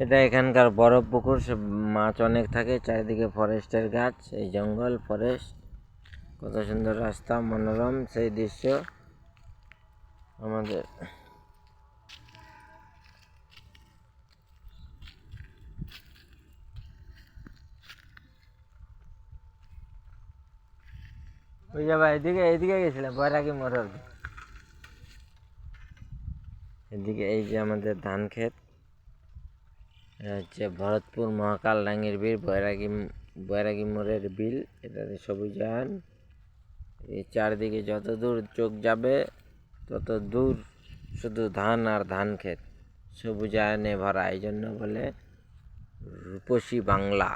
এটা এখানকার বড় পুকুর, সে মাছ অনেক থাকে, চারিদিকে ফরেস্টের গাছ, এই জঙ্গল ফরেস্ট, কত সুন্দর রাস্তা, মনোরম সেই দৃশ্য আমাদের। ওই যাবা এদিকে, এইদিকে গেছিলাম বৈরাগী মোড়র, এদিকে এই যে আমাদের ধান ক্ষেত, এটা হচ্ছে ভরতপুর মহাকাল ডাঙ্গির বিল, বৈরাগী মোড়ের বিল, এটা সবুজায়ন। এই চারদিকে যত দূর চোখ যাবে তত দূর শুধু ধান আর ধান ক্ষেত, সবুজায়নে ভরা, এই জন্য বলে রূপসী বাংলা।